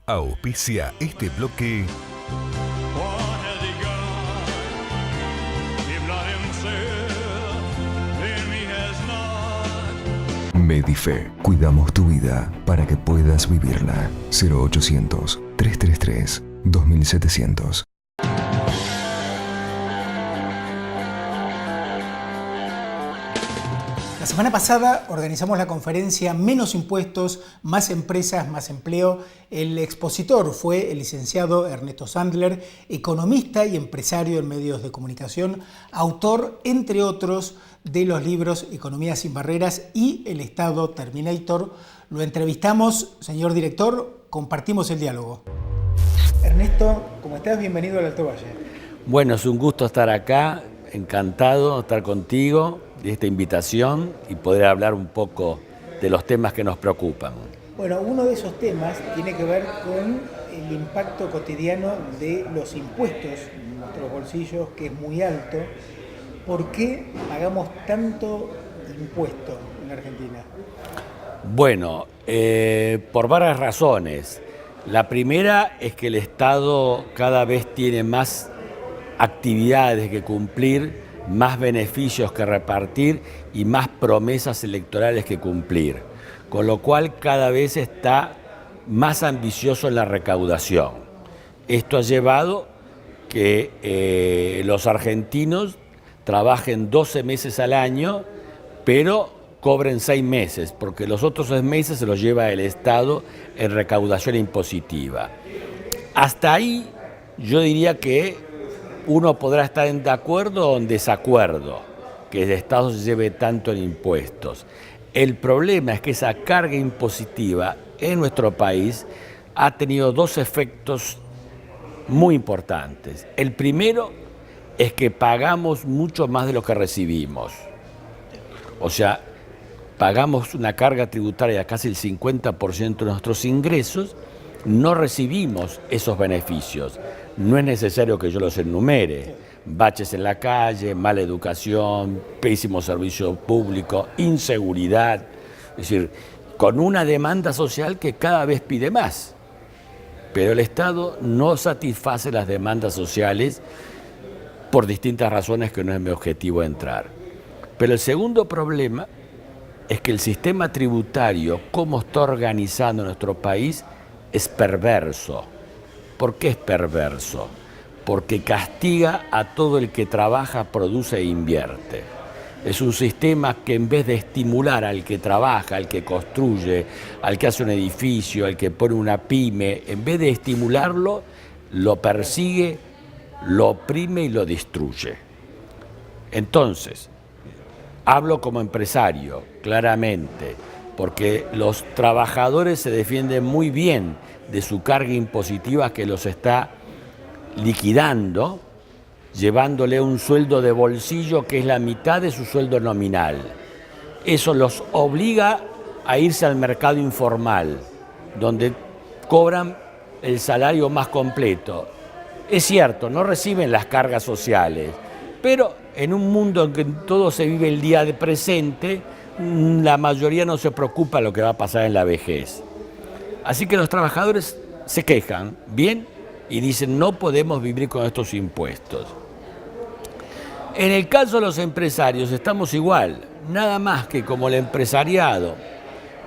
Auspicia este bloque. Medife, cuidamos tu vida para que puedas vivirla. 0800-333-2700. La semana pasada organizamos la conferencia Menos impuestos, más empresas, más empleo. El expositor fue el licenciado Ernesto Sandler, economista y empresario en medios de comunicación, autor, entre otros, de los libros Economía sin barreras y El Estado Terminator. Lo entrevistamos, señor director, compartimos el diálogo. Ernesto, ¿cómo estás? Bienvenido al Alto Valle. Bueno, es un gusto estar acá, encantado de estar contigo, de esta invitación y poder hablar un poco de los temas que nos preocupan. Bueno, uno de esos temas tiene que ver con el impacto cotidiano de los impuestos en nuestros bolsillos, que es muy alto. ¿Por qué pagamos tanto impuesto en Argentina? Bueno, por varias razones. La primera es que el Estado cada vez tiene más actividades que cumplir, más beneficios que repartir y más promesas electorales que cumplir. Con lo cual cada vez está más ambicioso en la recaudación. Esto ha llevado que los argentinos trabajen 12 meses al año, pero cobren 6 meses, porque los otros 6 meses se los lleva el Estado en recaudación impositiva. Hasta ahí yo diría que uno podrá estar de acuerdo o en desacuerdo que el Estado se lleve tanto en impuestos. El problema es que esa carga impositiva en nuestro país ha tenido dos efectos muy importantes. El primero es que pagamos mucho más de lo que recibimos. O sea, pagamos una carga tributaria de casi el 50% de nuestros ingresos, no recibimos esos beneficios. No es necesario que yo los enumere. Baches en la calle, mala educación, pésimo servicio público, inseguridad. Es decir, con una demanda social que cada vez pide más. Pero el Estado no satisface las demandas sociales por distintas razones que no es mi objetivo entrar. Pero el segundo problema es que el sistema tributario, como está organizado en nuestro país, es perverso. ¿Por qué es perverso? Porque castiga a todo el que trabaja, produce e invierte. Es un sistema que en vez de estimular al que trabaja, al que construye, al que hace un edificio, al que pone una pyme, en vez de estimularlo, lo persigue, lo oprime y lo destruye. Entonces, hablo como empresario, claramente, porque los trabajadores se defienden muy bien de su carga impositiva que los está liquidando, llevándole un sueldo de bolsillo que es la mitad de su sueldo nominal. Eso los obliga a irse al mercado informal, donde cobran el salario más completo. Es cierto, no reciben las cargas sociales, pero en un mundo en que todo se vive el día de presente, la mayoría no se preocupa de lo que va a pasar en la vejez. Así que los trabajadores se quejan, bien, y dicen no podemos vivir con estos impuestos. En el caso de los empresarios estamos igual, nada más que como el empresariado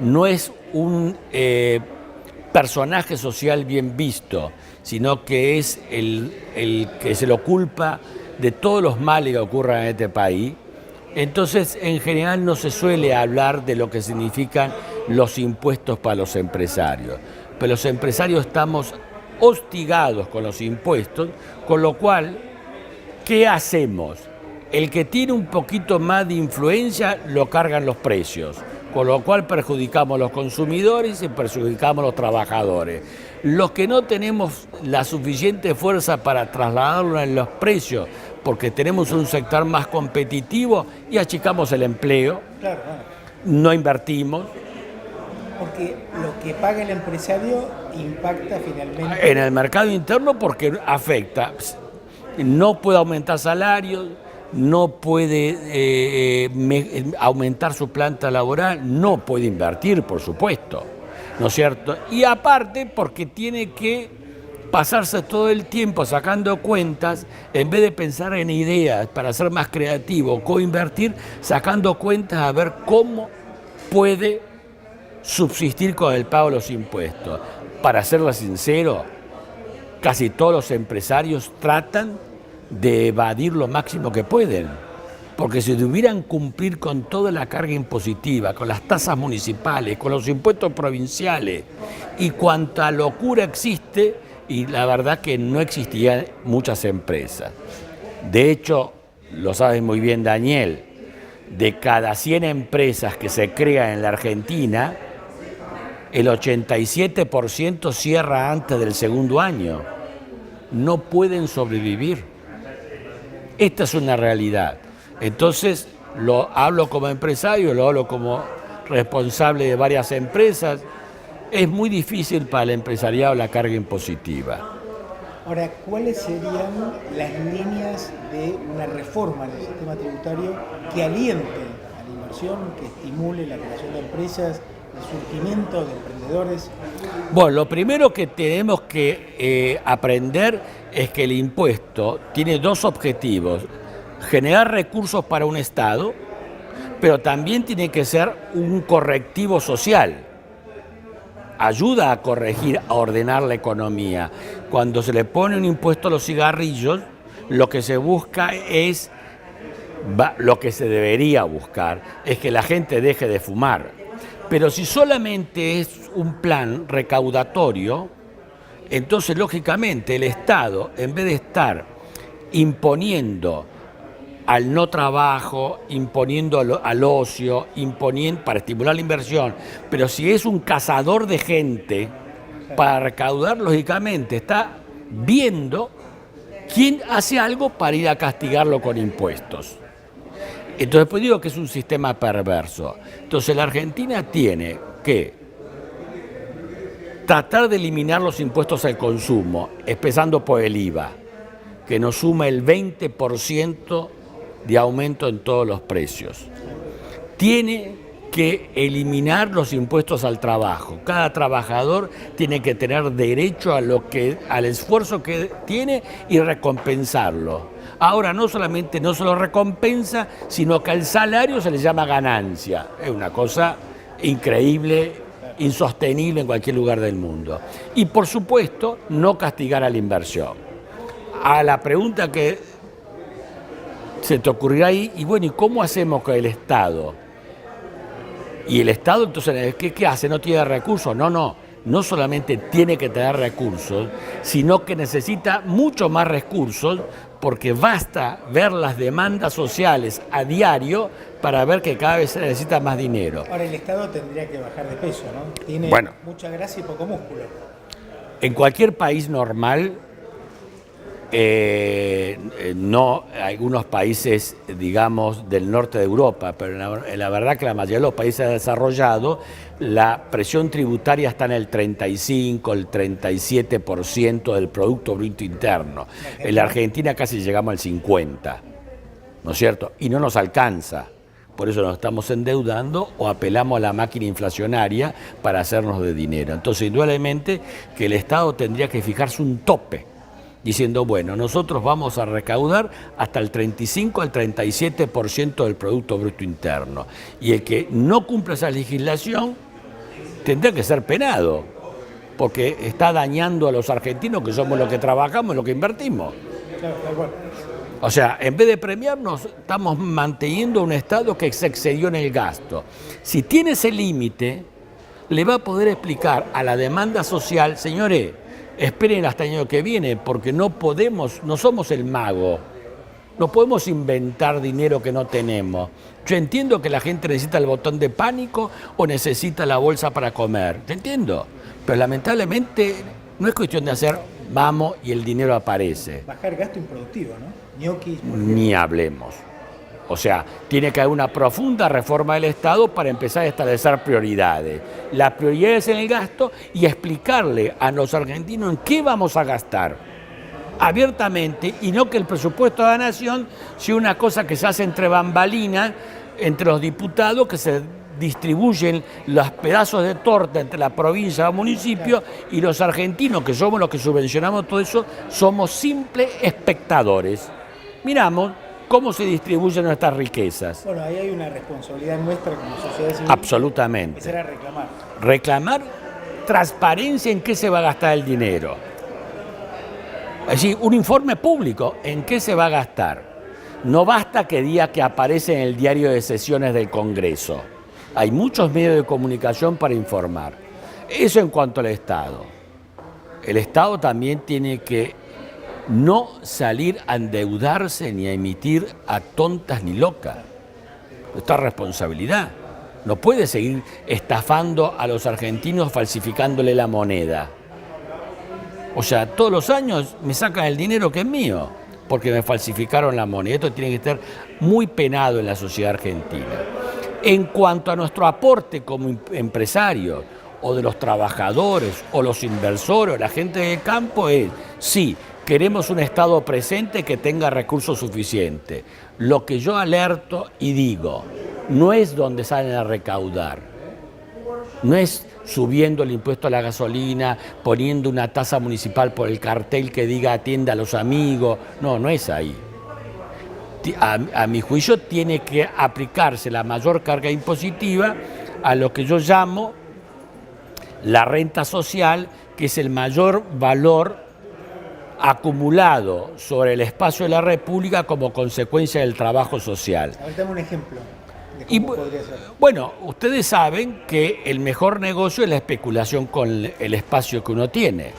no es un personaje social bien visto, sino que es el que se lo culpa de todos los males que ocurran en este país. Entonces, en general no se suele hablar de lo que significan los impuestos para los empresarios. Pero los empresarios estamos hostigados con los impuestos, con lo cual, ¿qué hacemos? El que tiene un poquito más de influencia lo cargan los precios, con lo cual perjudicamos a los consumidores y perjudicamos a los trabajadores. Los que no tenemos la suficiente fuerza para trasladarlo en los precios, porque tenemos un sector más competitivo y achicamos el empleo, Claro. no invertimos. Porque lo que paga el empresario impacta finalmente En el mercado interno porque afecta. No puede aumentar salarios, no puede aumentar su planta laboral, no puede invertir, por supuesto. ¿no es cierto? Y aparte porque tiene que pasarse todo el tiempo sacando cuentas, en vez de pensar en ideas para ser más creativo, coinvertir, sacando cuentas a ver cómo puede subsistir con el pago de los impuestos. Para serles sincero, casi todos los empresarios tratan de evadir lo máximo que pueden, porque si debieran cumplir con toda la carga impositiva, con las tasas municipales, con los impuestos provinciales y cuanta locura existe, y la verdad que no existían muchas empresas. De hecho, lo sabe muy bien Daniel, de cada 100 empresas que se crean en la Argentina, el 87% cierra antes del segundo año. No pueden sobrevivir. Esta es una realidad. Entonces, lo hablo como empresario, lo hablo como responsable de varias empresas. Es muy difícil para el empresariado la carga impositiva. Ahora, ¿cuáles serían las líneas de una reforma del sistema tributario que aliente a la inversión, que estimule la creación de empresas, el surgimiento de emprendedores? Bueno, lo primero que tenemos que aprender es que el impuesto tiene dos objetivos: generar recursos para un Estado, pero también tiene que ser un correctivo social. Ayuda a corregir, a ordenar la economía. Cuando se le pone un impuesto a los cigarrillos, lo que se busca es, lo que se debería buscar, es que la gente deje de fumar. Pero si solamente es un plan recaudatorio, entonces lógicamente el Estado, en vez de estar imponiendo al no trabajo, imponiendo al ocio, imponiendo para estimular la inversión, pero si es un cazador de gente para recaudar, lógicamente está viendo quién hace algo para ir a castigarlo con impuestos. Entonces pues digo que es un sistema perverso. Entonces la Argentina tiene que tratar de eliminar los impuestos al consumo, empezando por el IVA, que nos suma el 20% de aumento en todos los precios. Tiene que eliminar los impuestos al trabajo. Cada trabajador tiene que tener derecho al esfuerzo que tiene y recompensarlo. Ahora no solamente no se lo recompensa, sino que al salario se le llama ganancia. Es una cosa increíble, insostenible en cualquier lugar del mundo. Y por supuesto, no castigar a la inversión. A la pregunta que se te ocurrirá ahí, y bueno, ¿y cómo hacemos con el Estado? Y el Estado entonces, ¿qué hace? ¿No tiene recursos? No solamente tiene que tener recursos, sino que necesita mucho más recursos, porque basta ver las demandas sociales a diario para ver que cada vez se necesita más dinero. Ahora, el Estado tendría que bajar de peso, ¿no? Tiene mucha grasa y poco músculo. En cualquier país normal, no algunos países, digamos, del norte de Europa, pero la verdad que la mayoría de los países desarrollados, la presión tributaria está en el 35, el 37% del Producto Bruto Interno. En la Argentina casi llegamos al 50%, ¿no es cierto? Y no nos alcanza. Por eso nos estamos endeudando o apelamos a la máquina inflacionaria para hacernos de dinero. Entonces, indudablemente que el Estado tendría que fijarse un tope, diciendo, bueno, nosotros vamos a recaudar hasta el 35 al 37% del Producto Bruto Interno. Y el que no cumpla esa legislación tendrá que ser penado, porque está dañando a los argentinos, que somos los que trabajamos, los que invertimos. O sea, en vez de premiarnos, estamos manteniendo un Estado que se excedió en el gasto. Si tiene ese límite, le va a poder explicar a la demanda social, señores, esperen hasta el año que viene, porque no somos el mago, no podemos inventar dinero que no tenemos. Yo entiendo que la gente necesita el botón de pánico o necesita la bolsa para comer, te entiendo, pero lamentablemente no es cuestión de hacer vamos y el dinero aparece. Bajar gasto improductivo, ¿no? Ni hablemos. O sea, tiene que haber una profunda reforma del Estado para empezar a establecer prioridades. Las prioridades en el gasto y explicarle a los argentinos en qué vamos a gastar abiertamente, y no que el presupuesto de la nación sea una cosa que se hace entre bambalinas, entre los diputados, que se distribuyen los pedazos de torta entre la provincia y el municipio, y los argentinos, que somos los que subvencionamos todo eso, somos simples espectadores. Miramos cómo se distribuyen nuestras riquezas. Bueno, ahí hay una responsabilidad nuestra como sociedad civil. Absolutamente. Empezar a reclamar. Reclamar transparencia en qué se va a gastar el dinero. Es decir, un informe público en qué se va a gastar. No basta que diga que aparece en el diario de sesiones del Congreso. Hay muchos medios de comunicación para informar. Eso en cuanto al Estado. El Estado también tiene que no salir a endeudarse ni a emitir a tontas ni locas. Esta responsabilidad. No puede seguir estafando a los argentinos falsificándole la moneda. O sea, todos los años me sacan el dinero que es mío, porque me falsificaron la moneda. Esto tiene que estar muy penado en la sociedad argentina. En cuanto a nuestro aporte como empresarios, o de los trabajadores, o los inversores, o la gente del campo, es, sí, queremos un Estado presente que tenga recursos suficientes. Lo que yo alerto y digo, no es donde salen a recaudar, no es subiendo el impuesto a la gasolina, poniendo una tasa municipal por el cartel que diga atienda a los amigos, no es ahí. A mi juicio tiene que aplicarse la mayor carga impositiva a lo que yo llamo la renta social, que es el mayor valor acumulado sobre el espacio de la República como consecuencia del trabajo social. A ver, dame un ejemplo. Y bueno, ustedes saben que el mejor negocio es la especulación con el espacio que uno tiene.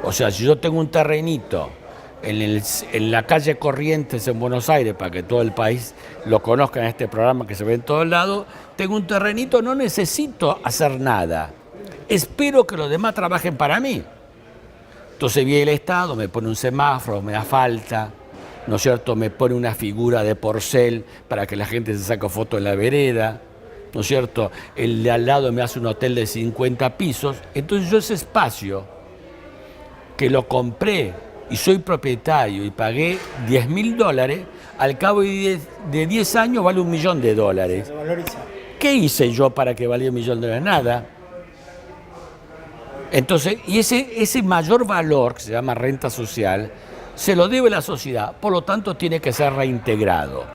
O sea, si yo tengo un terrenito en la calle Corrientes en Buenos Aires, para que todo el país lo conozca en este programa que se ve en todos lados, tengo un terrenito, no necesito hacer nada. Espero que los demás trabajen para mí. Entonces viene el Estado, me pone un semáforo, me asfalta, ¿no es cierto? Me pone una figura de porcel para que la gente se saque foto en la vereda, ¿no es cierto? El de al lado me hace un hotel de 50 pisos. Entonces yo ese espacio que lo compré y soy propietario y pagué $10.000, al cabo de 10 años vale $1 millón. Se revaloriza. ¿Qué hice yo para que valiera $1 millón? Nada. Entonces, y ese mayor valor, que se llama renta social, se lo debe la sociedad, por lo tanto tiene que ser reintegrado.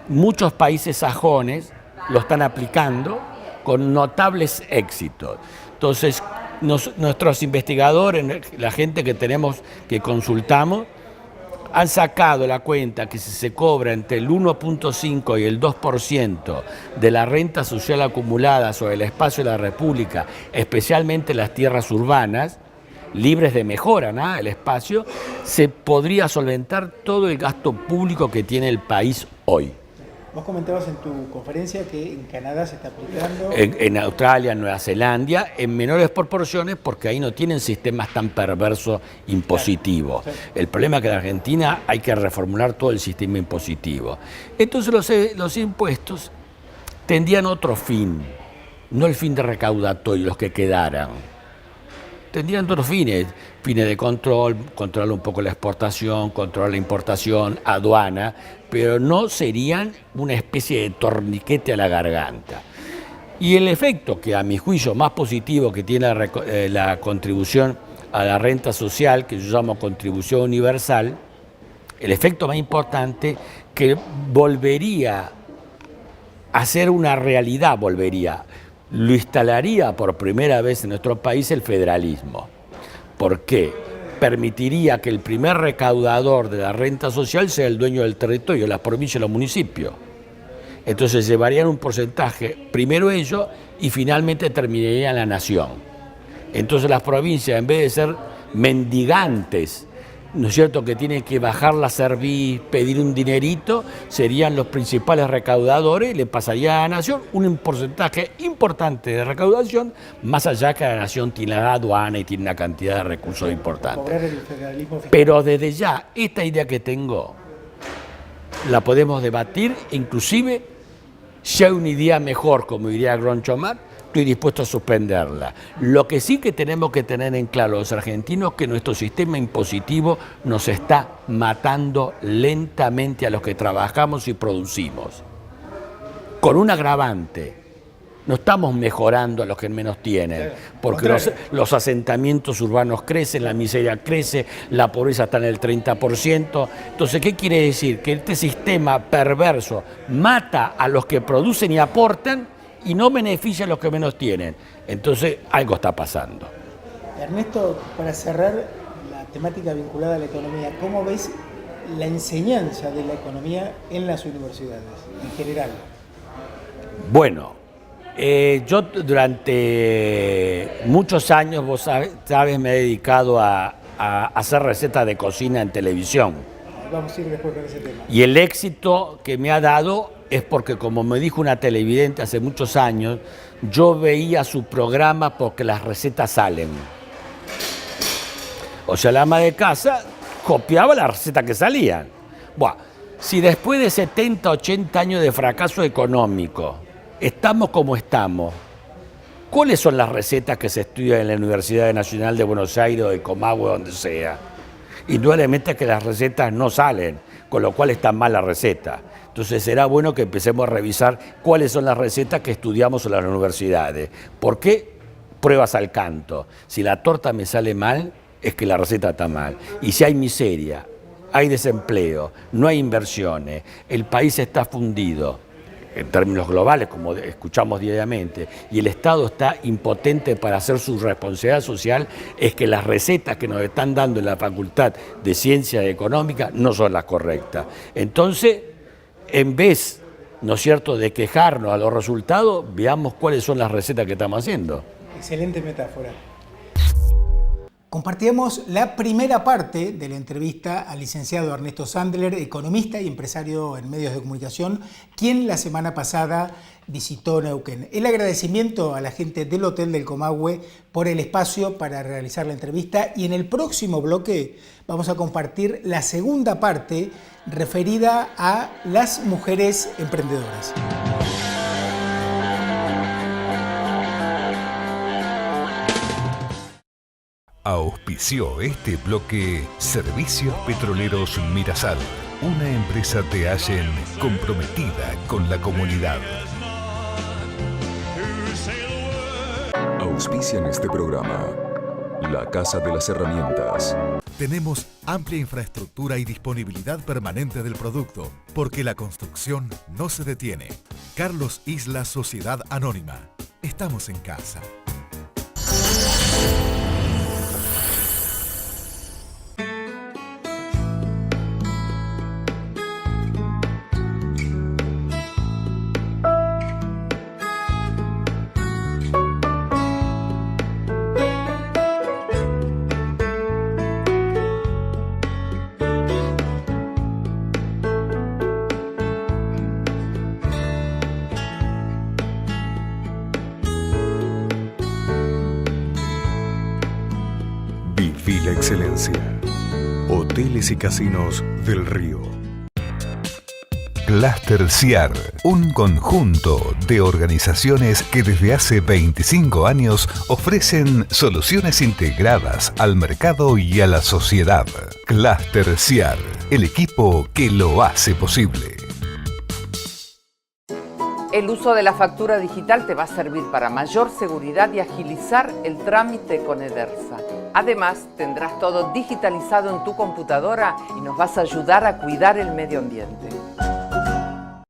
Muchos países sajones lo están aplicando con notables éxitos. Entonces, nuestros investigadores, la gente que tenemos, que consultamos, han sacado la cuenta que si se cobra entre el 1.5 y el 2% de la renta social acumulada sobre el espacio de la República, especialmente las tierras urbanas, libres de mejora, ¿no? El espacio, se podría solventar todo el gasto público que tiene el país hoy. Vos comentabas en tu conferencia que en Canadá se está aplicando... En Australia, en Nueva Zelanda, en menores proporciones, porque ahí no tienen sistemas tan perversos impositivos. Claro. El problema es que en Argentina hay que reformular todo el sistema impositivo. Entonces los impuestos tendrían otro fin, no el fin de recaudatorio, los que quedaran. Tendrían otros fines de control, controlar un poco la exportación, controlar la importación, aduana, pero no serían una especie de torniquete a la garganta. Y el efecto, que a mi juicio más positivo que tiene la contribución a la renta social, que yo llamo contribución universal, el efecto más importante, que volvería a ser una realidad, lo instalaría por primera vez en nuestro país el federalismo. ¿Por qué? Permitiría que el primer recaudador de la renta social sea el dueño del territorio, las provincias y los municipios. Entonces llevarían un porcentaje, primero ellos, y finalmente terminaría la nación. Entonces las provincias, en vez de ser mendigantes, ¿no es cierto?, que tienen que bajar la cerviz, pedir un dinerito, serían los principales recaudadores y le pasaría a la nación un porcentaje importante de recaudación, más allá que la nación tiene la aduana y tiene una cantidad de recursos importantes. Pero desde ya, esta idea que tengo, la podemos debatir, inclusive si hay una idea mejor, como diría Groucho Marx, estoy dispuesto a suspenderla. Lo que sí que tenemos que tener en claro los argentinos es que nuestro sistema impositivo nos está matando lentamente a los que trabajamos y producimos. Con un agravante, No estamos mejorando a los que menos tienen, porque los asentamientos urbanos crecen, la miseria crece, la pobreza está en el 30%. Entonces, ¿qué quiere decir? Que este sistema perverso mata a los que producen y aportan y no beneficia a los que menos tienen. Entonces, algo está pasando. Ernesto, para cerrar la temática vinculada a la economía, ¿cómo ves la enseñanza de la economía en las universidades en general? Bueno, yo durante muchos años, vos sabes, me he dedicado a hacer recetas de cocina en televisión. Vamos a ir después con ese tema. Y el éxito que me ha dado es porque, como me dijo una televidente hace muchos años, yo veía su programa porque las recetas salen. O sea, la ama de casa copiaba las recetas que salían. Bueno, si después de 70, 80 años de fracaso económico estamos como estamos, ¿cuáles son las recetas que se estudian en la Universidad Nacional de Buenos Aires o de Comahue, donde sea? Indudablemente que las recetas no salen, con lo cual está mal la receta. Entonces será bueno que empecemos a revisar cuáles son las recetas que estudiamos en las universidades. ¿Por qué? Pruebas al canto. Si la torta me sale mal, es que la receta está mal. Y si hay miseria, hay desempleo, no hay inversiones, el país está fundido en términos globales, como escuchamos diariamente, y el Estado está impotente para hacer su responsabilidad social, es que las recetas que nos están dando en la Facultad de Ciencias Económicas no son las correctas. Entonces, en vez, ¿no es cierto?, de quejarnos a los resultados, veamos cuáles son las recetas que estamos haciendo. Excelente metáfora. Compartíamos la primera parte de la entrevista al licenciado Ernesto Sandler, economista y empresario en medios de comunicación, quien la semana pasada visitó Neuquén. El agradecimiento a la gente del Hotel del Comahue por el espacio para realizar la entrevista, y en el próximo bloque vamos a compartir la segunda parte referida a las mujeres emprendedoras. Auspició este bloque Servicios Petroleros Mirasal, una empresa de Allen comprometida con la comunidad. Auspician este programa La Casa de las Herramientas. Tenemos amplia infraestructura y disponibilidad permanente del producto, porque la construcción no se detiene. Carlos Isla Sociedad Anónima. Estamos en casa. Viví la excelencia. Hoteles y Casinos del Río. Cluster CIAR, un conjunto de organizaciones que desde hace 25 años ofrecen soluciones integradas al mercado y a la sociedad. Cluster CIAR, el equipo que lo hace posible. El uso de la factura digital te va a servir para mayor seguridad y agilizar el trámite con Edersa. Además, tendrás todo digitalizado en tu computadora y nos vas a ayudar a cuidar el medio ambiente.